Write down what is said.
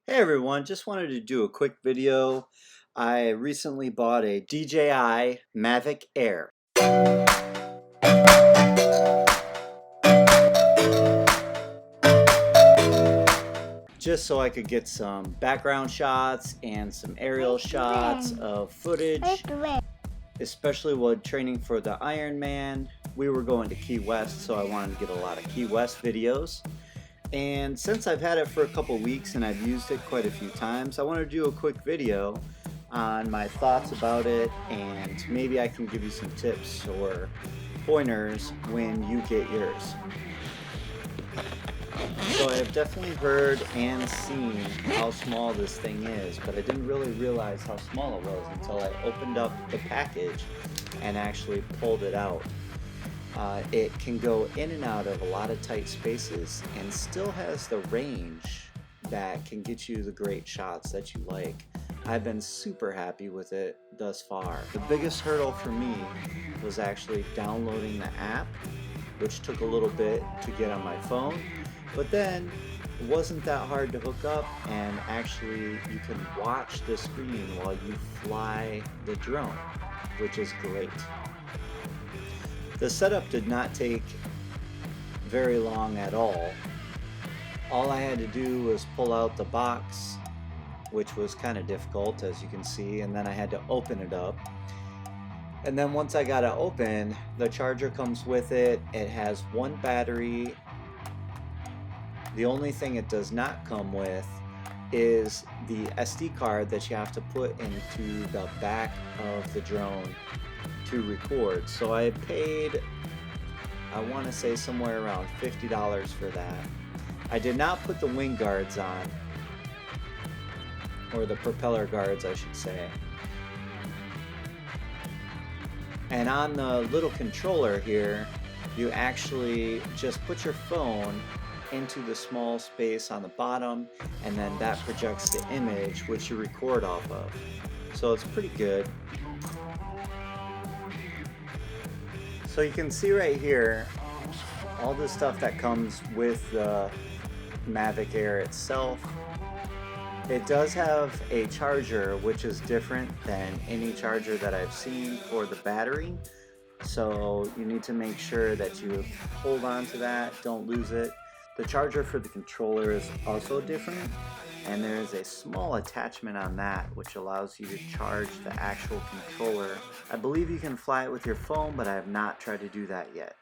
Hey everyone, just wanted to do a quick video. I recently bought a DJI Mavic Air. Just so I could get some background shots and some aerial shots of footage, especially while training for the Ironman. We were going to Key West, so I wanted to get a lot of Key West videos. And since I've had it for a couple weeks and I've used it quite a few times, I want to do a quick video on my thoughts about it, and maybe I can give you some tips or pointers when you get yours. So I've definitely heard and seen how small this thing is, but I didn't really realize how small it was until I opened up the package and actually pulled it out. It can go in and out of a lot of tight spaces and still has the range that can get you the great shots that you like. I've been super happy with it thus far. The biggest hurdle for me was actually downloading the app, which took a little bit to get on my phone, but then it wasn't that hard to hook up, and actually you can watch the screen while you fly the drone, which is great. The setup did not take very long at all. All I had to do was pull out the box, which was kind of difficult, as you can see, and then I had to open it up. And then once I got it open, the charger comes with it. It has one battery. The only thing it does not come with is the SD card that you have to put into the back of the drone to record. So I paid, I want to say, somewhere around $50 for that. I did not put the wing guards on, or the propeller guards I should say. And on the little controller here, you actually just put your phone into the small space on the bottom, and then that projects the image which you record off of. So it's pretty good. So you can see right here all the stuff that comes with the Mavic Air itself. It does have a charger, which is different than any charger that I've seen for the battery. So you need to make sure that you hold on to that, don't lose it. The charger for the controller is also different, and there is a small attachment on that which allows you to charge the actual controller. I believe you can fly it with your phone, but I have not tried to do that yet.